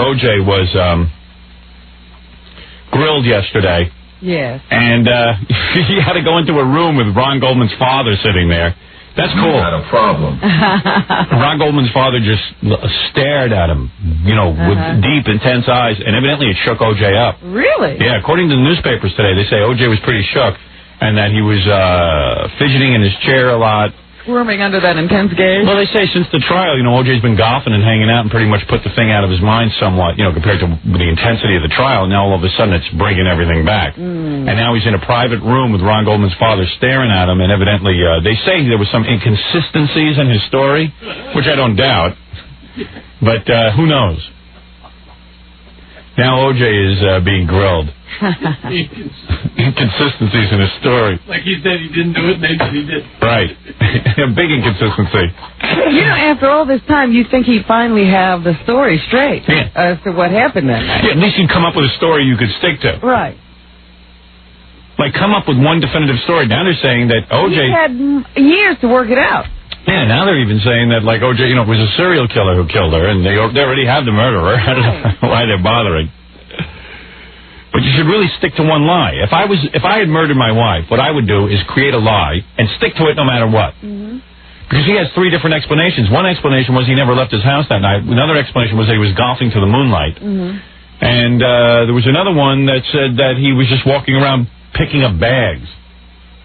OJ was grilled yesterday. Yes. And he had to go into a room with Ron Goldman's father sitting there. That's cool. Not a problem. Ron Goldman's father just stared at him, with deep, intense eyes, and evidently it shook OJ up. Really? Yeah, according to the newspapers today, they say OJ was pretty shook, and that he was fidgeting in his chair a lot. Squirming under that intense gaze? Well, they say since the trial, OJ's been golfing and hanging out and pretty much put the thing out of his mind somewhat, compared to the intensity of the trial. Now all of a sudden it's bringing everything back. And now he's in a private room with Ron Goldman's father staring at him, and evidently they say there was some inconsistencies in his story, which I don't doubt. But who knows? Now OJ is being grilled. Inconsistencies in his story. Like he said he didn't do it, and they said he did. Right. A big inconsistency. After all this time, you'd think he'd finally have the story straight as to what happened that night. Yeah, at least you'd come up with a story you could stick to. Right. Like, come up with one definitive story. Now they're saying that OJ... He had years to work it out. Yeah, now they're even saying that, like, OJ, was a serial killer who killed her, and they already have the murderer. I don't know why they're bothering. But you should really stick to one lie. If I had murdered my wife, what I would do is create a lie and stick to it no matter what. Because he has three different explanations. One explanation was he never left his house that night. Another explanation was that he was golfing to the moonlight. And there was another one that said that he was just walking around picking up bags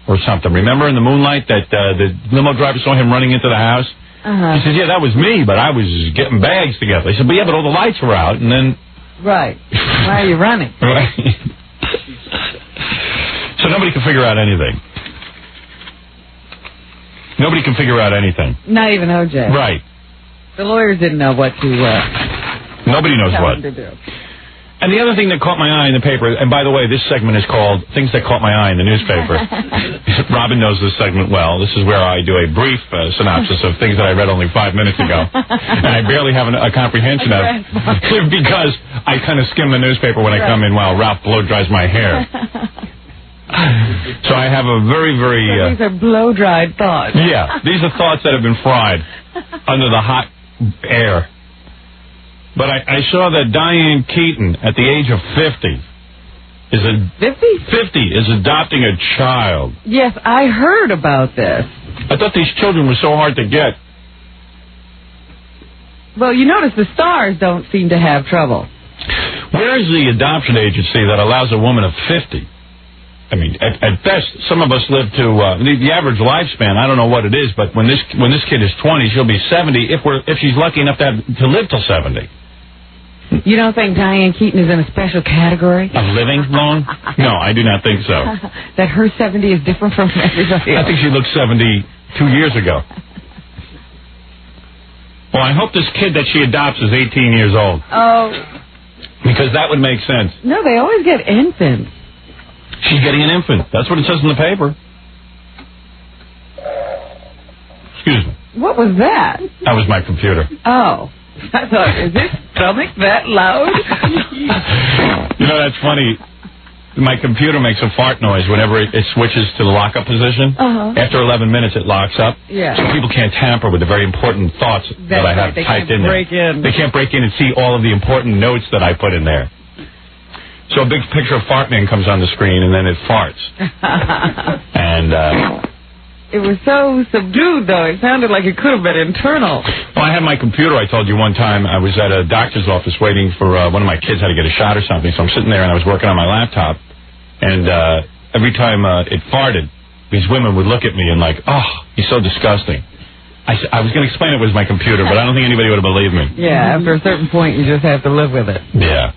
or something. Remember in the moonlight that the limo driver saw him running into the house? He said, yeah, that was me, but I was getting bags together. He said, but yeah, but all the lights were out, and then... Right. Why are you running? Right. So nobody can figure out anything. Nobody can figure out anything. Not even OJ. Right. The lawyers didn't know what to Nobody knows what. to do. And the other thing that caught my eye in the paper, and by the way, this segment is called Things That Caught My Eye in the Newspaper. Robin knows this segment well. This is where I do a brief synopsis of things that I read only 5 minutes ago. And I barely have a comprehension of it because I kind of skim the newspaper when I come in while Ralph blow-dries my hair. So I have a very, very... these are blow-dried thoughts. Yeah, these are thoughts that have been fried under the hot air. But I saw that Diane Keaton, at the age of 50, is adopting a child. Yes, I heard about this. I thought these children were so hard to get. Well, you notice the stars don't seem to have trouble. Where is the adoption agency that allows a woman of 50? I mean, at best, some of us live to the average lifespan. I don't know what it is, but when this kid is 20, she'll be 70. If she's lucky enough to live till 70. You don't think Diane Keaton is in a special category? Of living long? No, I do not think so. That her 70 is different from everybody else? I think she looked 70 2 years ago. Well, I hope this kid that she adopts is 18 years old. Oh. Because that would make sense. No, they always get infants. She's getting an infant. That's what it says in the paper. Excuse me. What was that? That was my computer. Oh. I thought, is this stomach that loud? That's funny. My computer makes a fart noise whenever it switches to the lockup position. After 11 minutes, it locks up. Yeah. So people can't tamper with the very important thoughts that I have typed in there. They can't break in and see all of the important notes that I put in there. So a big picture of Fart Man comes on the screen, and then it farts. And... It was so subdued, though. It sounded like it could have been internal. Well, I had my computer. I told you one time I was at a doctor's office waiting for one of my kids had to get a shot or something. So I'm sitting there, and I was working on my laptop. And every time it farted, these women would look at me and like, oh, he's so disgusting. I was going to explain it was my computer, but I don't think anybody would have believed me. Yeah, after a certain point, you just have to live with it. Yeah.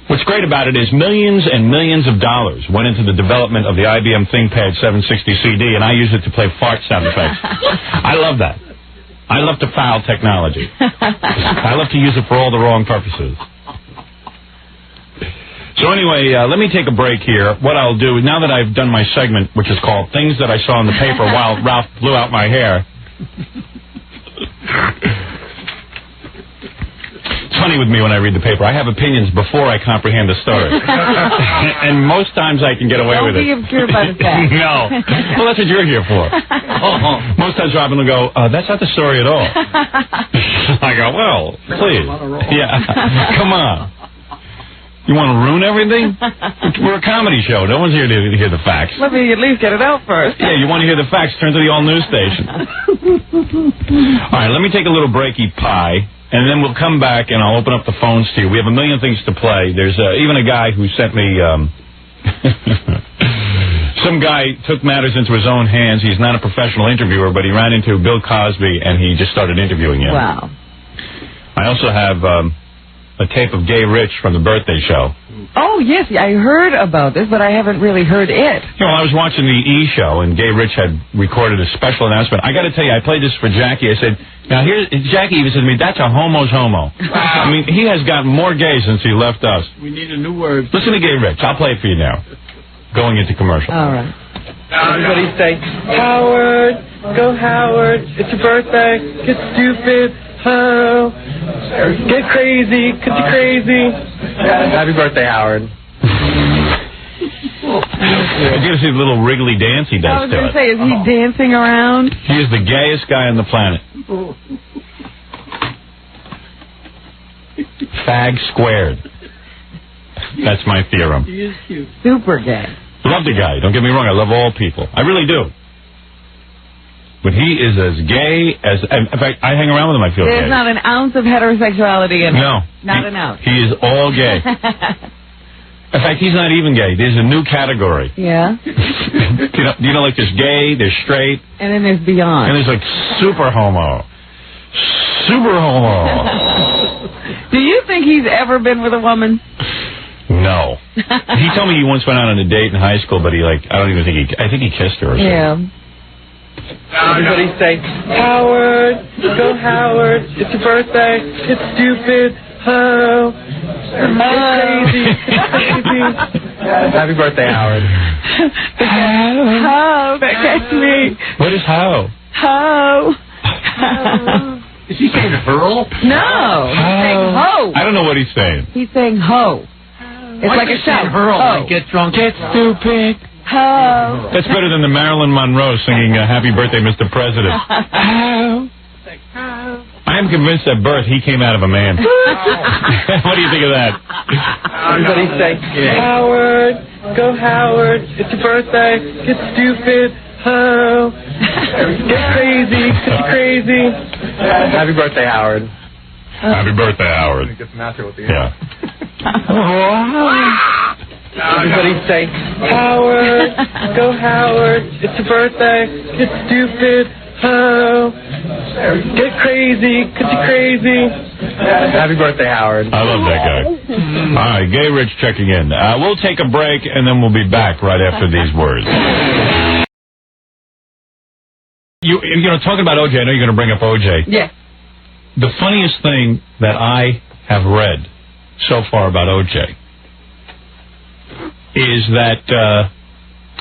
What's great about it is millions and millions of dollars went into the development of the IBM ThinkPad 760 CD, and I use it to play fart sound effects. I love that. I love to foul technology. I love to use it for all the wrong purposes. So anyway, let me take a break here. What I'll do, now that I've done my segment, which is called Things That I Saw in the Paper While Ralph Blew Out My Hair. So funny with me when I read the paper. I have opinions before I comprehend the story. And most times I can get away with it. Don't be obscured by the facts. No. Well, that's what you're here for. Most times Robin will go, that's not the story at all. I go, well, please. Yeah. Come on. You want to ruin everything? We're a comedy show. No one's here to hear the facts. Let me at least get it out first. Yeah, you want to hear the facts, turn to the all-news station. All right, let me take a little breaky pie, and then we'll come back, and I'll open up the phones to you. We have a million things to play. There's even a guy who sent me... some guy took matters into his own hands. He's not a professional interviewer, but he ran into Bill Cosby, and he just started interviewing him. Wow. I also have... a tape of Gay Rich from the birthday show. Oh, yes, I heard about this, but I haven't really heard it. You know, I was watching the E! show, and Gay Rich had recorded a special announcement. I got to tell you, I played this for Jackie. I said, now here's... Jackie even said to me, that's a homo's homo. Wow. I mean, he has got more gay since he left us. We need a new word. Listen to Gay Rich. I'll play it for you now. Going into commercial. All right. Everybody say, Howard, go Howard, it's your birthday, get stupid, oh, get crazy, get you crazy. Happy birthday, Howard. I got to see the little wriggly dance he does I was to going it. to say, is he dancing around? He is the gayest guy on the planet. Fag squared. That's my theorem. He is cute. Super gay. Love the guy. Don't get me wrong. I love all people. I really do. But he is as gay as... In fact, I hang around with him, I feel There's gay. not an ounce of heterosexuality in him. No. Not an ounce. He is all gay. In fact, he's not even gay. There's a new category. Yeah. you know, like there's gay, there's straight. And then there's beyond. And there's like super homo. Super homo. Do you think he's ever been with a woman? No. He told me he once went out on a date in high school, but I think he kissed her or something. Yeah. Everybody say, Howard, go Howard, it's your birthday, get stupid, oh, get crazy, get crazy. Happy birthday, Howard. Ho, that gets me. What is how? Ho. Is he saying hurl? No. He's saying ho. I don't know what he's saying. He's saying ho. It's like a shout. Hurl. Ho. Get drunk. Get stupid. Ho. That's better than the Marilyn Monroe singing Happy Birthday, Mr. President. How? I am convinced at birth he came out of a man. What do you think of that? Everybody say, Howard, go Howard, it's your birthday, get stupid, oh, get crazy, get you crazy. Happy birthday, Howard. Happy birthday, Howard. Get the master with the Yeah. Everybody say, Howard, go Howard, it's your birthday, get stupid, oh, get crazy, get you crazy. Happy birthday, Howard. I love that guy. All right, Gay Rich checking in. We'll take a break, and then we'll be back right after these words. You know, talking about OJ, I know you're going to bring up OJ. Yeah. The funniest thing that I have read so far about OJ is that,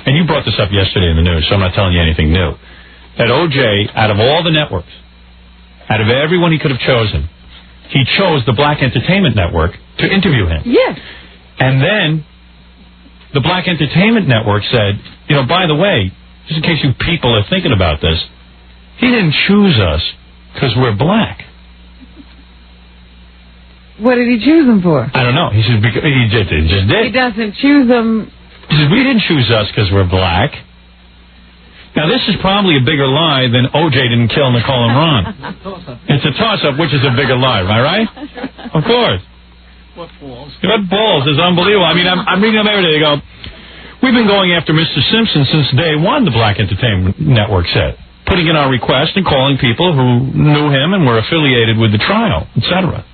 and you brought this up yesterday in the news, so I'm not telling you anything new, that OJ, out of all the networks, out of everyone he could have chosen, he chose the Black Entertainment Network to interview him. Yes. And then the Black Entertainment Network said, you know, by the way, just in case you people are thinking about this, he didn't choose us because we're black. What did he choose them for? I don't know. He said, because he just did. He doesn't choose them. He said, we didn't choose us because we're black. Now, this is probably a bigger lie than OJ didn't kill Nicole and Ron. It's a toss-up, which is a bigger lie, am I right? Of course. What balls? What balls is unbelievable. I mean, I'm reading them every day. They go, we've been going after Mr. Simpson since day one, the Black Entertainment Network said, putting in our request and calling people who knew him and were affiliated with the trial, etc.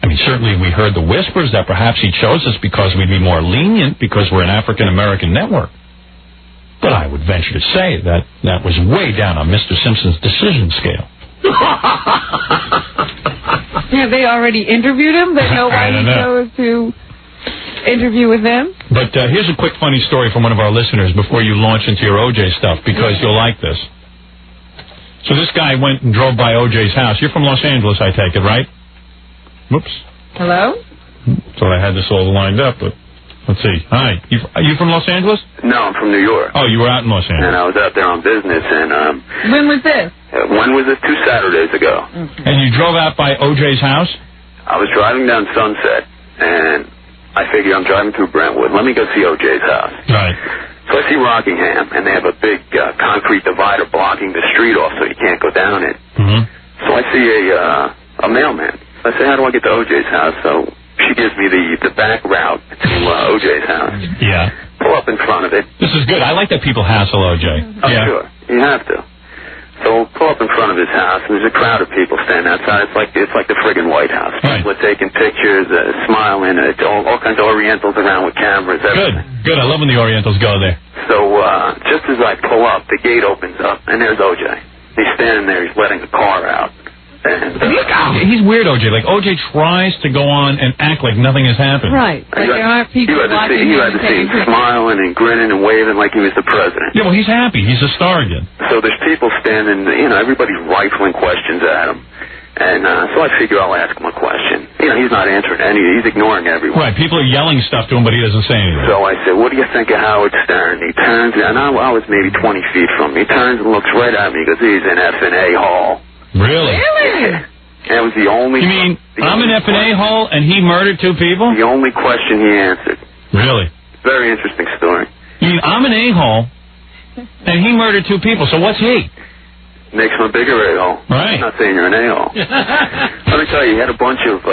I mean, certainly we heard the whispers that perhaps he chose us because we'd be more lenient because we're an African-American network. But I would venture to say that that was way down on Mr. Simpson's decision scale. Have they already interviewed him? They know why he chose to interview with them? But here's a quick funny story from one of our listeners before you launch into your OJ stuff, because you'll like this. So this guy went and drove by OJ's house. You're from Los Angeles, I take it, right? Whoops. Hello? Thought I had this all lined up, but let's see. Hi. Are you from Los Angeles? No, I'm from New York. Oh, you were out in Los Angeles. And I was out there on business, and When was this? when was this? 2 Saturdays ago. Okay. And you drove out by OJ's house? I was driving down Sunset, and I figured I'm driving through Brentwood. Let me go see OJ's house. Right. So I see Rockingham, and they have a big concrete divider blocking the street off so you can't go down it. Mm-hmm. So I see a mailman. I say, how do I get to OJ's house? So she gives me the back route to OJ's house. Yeah. Pull up in front of it. This is good. I like that people hassle OJ. Oh, sure. You have to. So pull up in front of his house, and there's a crowd of people standing outside. It's like the friggin' White House. Right. People are taking pictures, smiling. It's all kinds of Orientals around with cameras. Everything. Good. I love when the Orientals go there. So just as I pull up, the gate opens up, and there's OJ. He's standing there. He's letting the car out. And he's weird, OJ. Like, OJ tries to go on and act like nothing has happened. Right. Like there aren't people watching him. You had to see him smiling and grinning and waving like he was the president. Yeah, well, he's happy. He's a star again. So there's people standing, everybody's rifling questions at him. And so I figure I'll ask him a question. He's not answering any. He's ignoring everyone. Right, people are yelling stuff to him, but he doesn't say anything. So I said, what do you think of Howard Stern? He turns, and I was maybe 20 feet from him. He turns and looks right at me because he's in F&A Hall. Really? Yeah. And it was the only... You mean, I'm in F&A Hall and he murdered 2 people? The only question he answered. Really? Very interesting story. You mean, I'm in A-hole and he murdered 2 people, so what's he? Makes him a bigger a-hole. Right. I'm not saying you're an a-hole. Let me tell you, he had a bunch of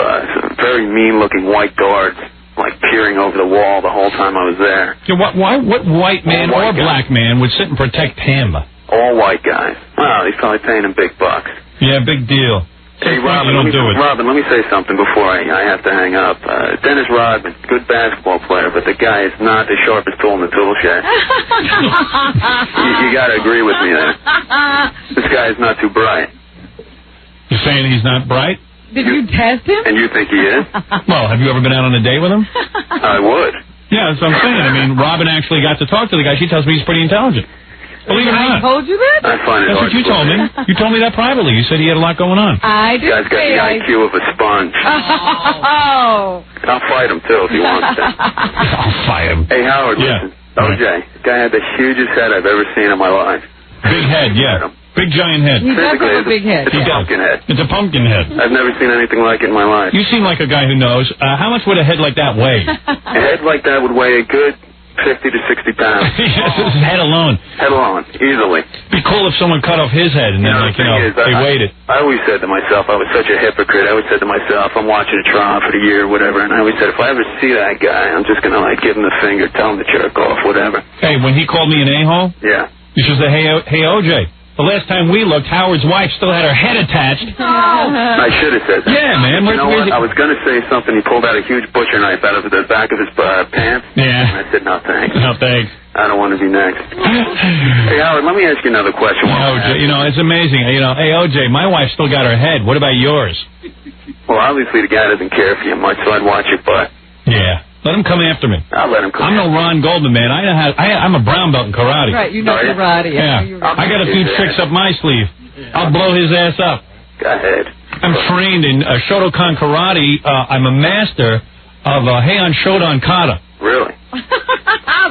very mean-looking white guards, like, peering over the wall the whole time I was there. Yeah, what white man or black man would sit and protect him? All white guys. Well, he's probably paying him big bucks. Yeah, big deal. Hey, Robin, let me say something before I have to hang up. Dennis Rodman, good basketball player, but the guy is not the sharpest tool in the tool shed. you got to agree with me there. This guy is not too bright. You're saying he's not bright? Did you test him? And you think he is? Well, have you ever been out on a date with him? I would. Yeah, that's what I'm saying. I mean, Robin actually got to talk to the guy. She tells me he's pretty intelligent. Believe it or not. I told you that? I find it That's hard what you to told me. believe. You told me that privately. You said he had a lot going on. I did. This guy's got the IQ of a sponge. Oh. I'll fight him, too, if he wants to. I'll fight him. Hey, Howard, listen. OJ, guy had the hugest head I've ever seen in my life. Big head, yeah. Big giant head. He does have a big head. It's a pumpkin head. It's a pumpkin head. I've never seen anything like it in my life. You seem like a guy who knows. How much would a head like that weigh? A head like that would weigh a good 50 to 60 pounds. Yes, his head alone. Head alone, easily. It'd be cool if someone cut off his head and then, they weighed it. I always said to myself, I was such a hypocrite. I always said to myself, I'm watching a trial for the year or whatever, and I always said, if I ever see that guy, I'm just going to, give him the finger, tell him to jerk off, whatever. Hey, when he called me an a-hole? Yeah. You should say, hey, OJ. The last time we looked, Howard's wife still had her head attached. Oh. I should have said that. Yeah, man. You know what? I was going to say something. He pulled out a huge butcher knife out of the back of his pants. Yeah. And I said, no, thanks. No, thanks. I don't want to be next. Hey, Howard, let me ask you another question. OJ, it's amazing. Hey, OJ, my wife still got her head. What about yours? Well, obviously the guy doesn't care for you much, so I'd watch your butt. Yeah. Let him come after me. I'll let him come I'm no Ron Goldman, man. I'm a brown belt in karate. Right, you know karate. Yeah. I got a few tricks up my sleeve. I'll blow his ass up. Go ahead. I'm trained in Shotokan karate. I'm a master of Heian Shodan kata. Really?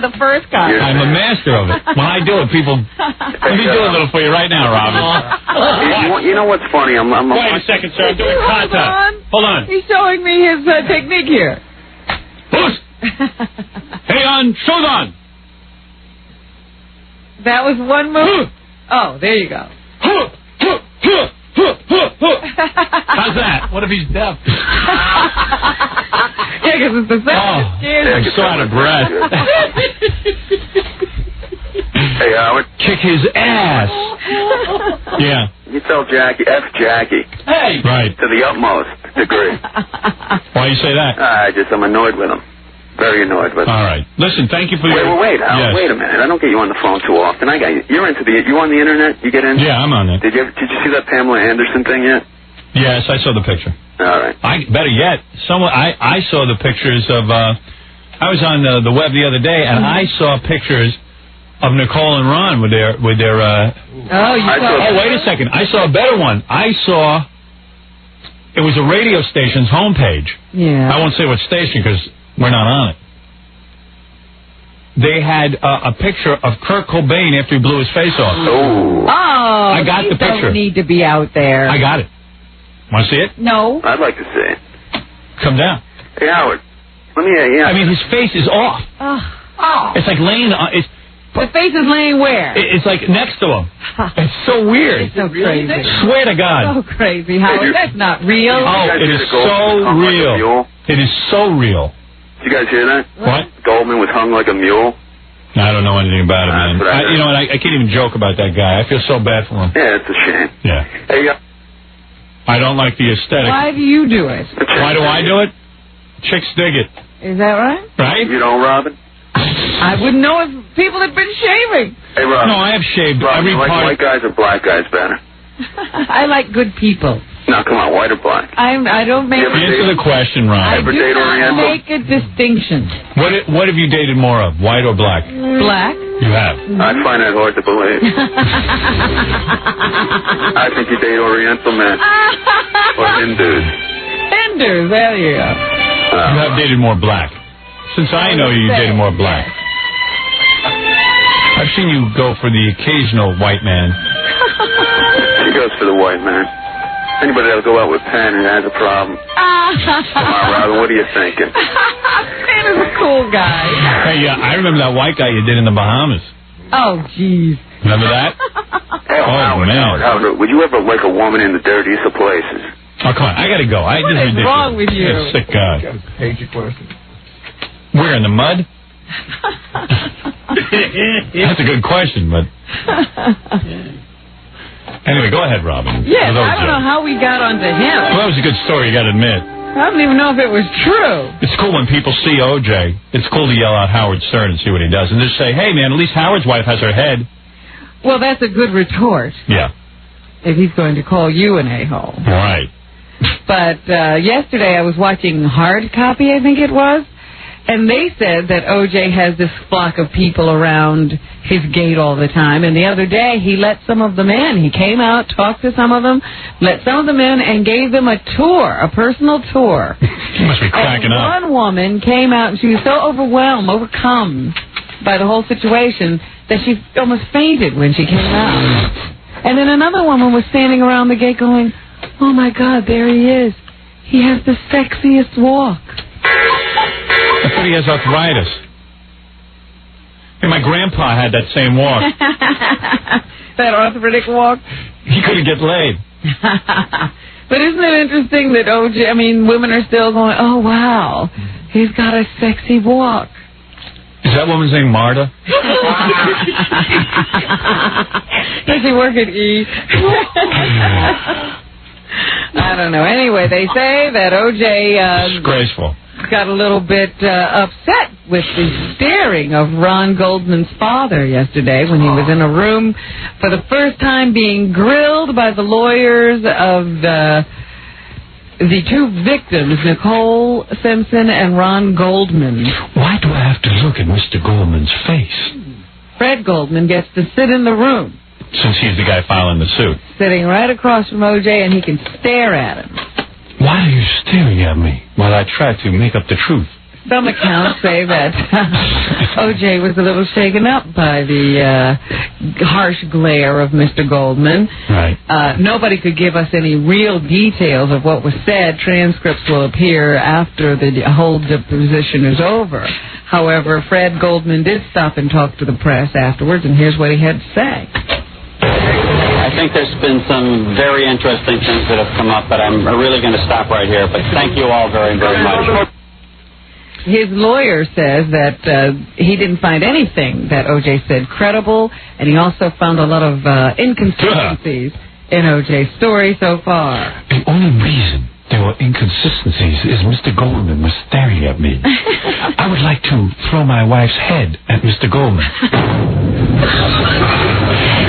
The first guy. I'm a master of it. When I do it, people... Let me do a little for you right now, Robin. You know what's funny? Wait a second, sir. I'm doing kata. Hold on. He's showing me his technique here. Heian Shodan. That was one move. Oh, there you go. How's that? What if he's deaf? Yeah, because it's the sound. I'm so out of breath. Hey, Howard. Kick his ass. Yeah. You tell Jackie, F Jackie. Hey. Right. To the utmost degree. Why you say that? I'm annoyed with him. Very annoyed with him. All right. Listen, thank you for your... Wait, Howard. Yes. Wait a minute. I don't get you on the phone too often. You on the internet? You get in? Yeah, I'm on it. Did you see that Pamela Anderson thing yet? Yes, I saw the picture. All right. Better yet, I saw the pictures of... I was on the web the other day, and I saw pictures of Nicole and Ron with their wait a second. I saw a better one. I saw It was a radio station's homepage. Yeah. I won't say what station because we're not on it. They had a picture of Kurt Cobain after he blew his face off. Oh. I got the picture. Don't need to be out there. I got it. Want to see it? No. I'd like to see it. Come down. Hey, Howard. Let me, I mean, his face is off. Oh. It's like laying on... The face is laying where? It's like next to him. It's so weird. It's so crazy. Swear to God. So crazy, Howard. That's not real. Oh, it is so real. It is so real. Did you guys hear that? What? Goldman was hung like a mule. I don't know anything about it, man. You know what? I can't even joke about that guy. I feel so bad for him. Yeah, it's a shame. Yeah. Hey, I don't like the aesthetic. Why do you do it? Why do I do it? Chicks dig it. Is that right? Right? You don't, Robin? I wouldn't know if people had been shaving. Hey, Robin. No, I have shaved Robin, every you like part. white guys or black guys better? I like good people. No, come on, white or black? I don't make... Answer the question, Ron. I do not make a distinction. What have you dated more of, white or black? Black. You have. I find that hard to believe. I think you date Oriental men. Or Hindus. Hindus, there you go. You have dated more black. Since I know you dated more black. I've seen you go for the occasional white man. She goes for the white man. Anybody that'll go out with Penn and has a problem. Come on, Robin, what are you thinking? Penn is a cool guy. Hey, I remember that white guy you did in the Bahamas. Oh, jeez. Remember that? Howard, man. Howard, would you ever like a woman in the dirtiest of places? Oh, come on. I got to go. What is wrong with you? You're a sick guy. Where, in the mud? That's a good question, but... Anyway, go ahead, Robin. Yes, I don't know how we got onto him. Well, that was a good story, you got to admit. I don't even know if it was true. It's cool when people see OJ. It's cool to yell out Howard Stern and see what he does. And just say, hey, man, at least Howard's wife has her head. Well, that's a good retort. Yeah. If he's going to call you an a-hole. Right. But yesterday I was watching Hard Copy, I think it was. And they said that O.J. has this flock of people around his gate all the time. And the other day, he let some of them in. He came out, talked to some of them, let some of them in, and gave them a tour, a personal tour. He must be cracking up. One woman came out, and she was so overcome by the whole situation, that she almost fainted when she came out. And then another woman was standing around the gate going, oh, my God, there he is. He has the sexiest walk. I thought he has arthritis. Hey, my grandpa had that same walk. That arthritic walk? He couldn't get laid. But isn't it interesting that women are still going, oh, wow, he's got a sexy walk. Is that woman's name Marta? Does he work at E? I don't know. Anyway, they say that O.J. disgraceful. Got a little bit upset with the staring of Ron Goldman's father yesterday when he was in a room for the first time being grilled by the lawyers of the two victims, Nicole Simpson and Ron Goldman. Why do I have to look at Mr. Goldman's face? Fred Goldman gets to sit in the room. Since he's the guy filing the suit. Sitting right across from O.J., and he can stare at him. Why are you staring at me while I try to make up the truth? Some accounts say that O.J. was a little shaken up by the harsh glare of Mr. Goldman. Right. Nobody could give us any real details of what was said. Transcripts will appear after the whole deposition is over. However, Fred Goldman did stop and talk to the press afterwards, and here's what he had to say. I think there's been some very interesting things that have come up, but I'm really going to stop right here. But thank you all very, very much. His lawyer says that he didn't find anything that O.J. said credible, and he also found a lot of inconsistencies in O.J.'s story so far. The only reason there were inconsistencies is Mr. Goldman was staring at me. I would like to throw my wife's head at Mr. Goldman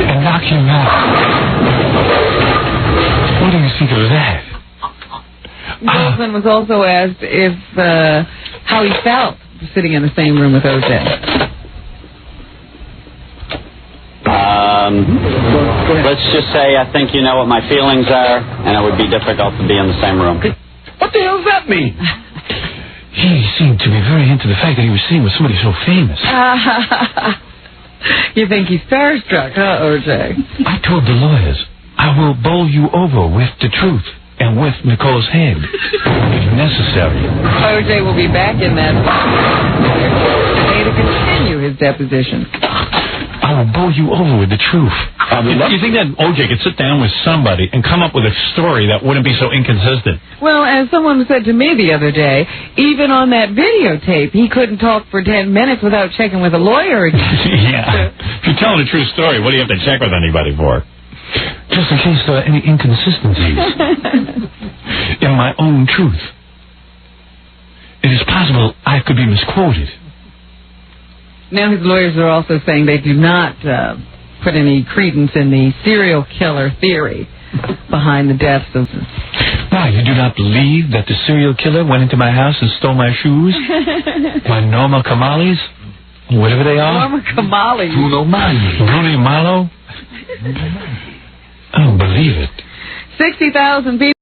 and knock him out. What do you think of that? Goldman was also asked if how he felt sitting in the same room with O.J. Let's just say I think you know what my feelings are, and it would be difficult to be in the same room. What the hell does that mean? He seemed to be very into the fact that he was seen with somebody so famous. You think he's starstruck, huh, OJ? I told the lawyers, I will bowl you over with the truth and with Nicole's head, if necessary. OJ will be back in that today to continue his deposition. I will bowl you over with the truth. You think that OJ could sit down with somebody and come up with a story that wouldn't be so inconsistent? Well, as someone said to me the other day, even on that videotape, he couldn't talk for 10 minutes without checking with a lawyer again. Yeah. If you're telling a true story, what do you have to check with anybody for? Just in case there are any inconsistencies in my own truth. It is possible I could be misquoted. Now his lawyers are also saying they do not put any credence in the serial killer theory behind the deaths of... Why, you do not believe that the serial killer went into my house and stole my shoes? My Norma Kamalis? Whatever they are? Norma Kamalis. Bruno Malo? I don't believe it. 60,000 people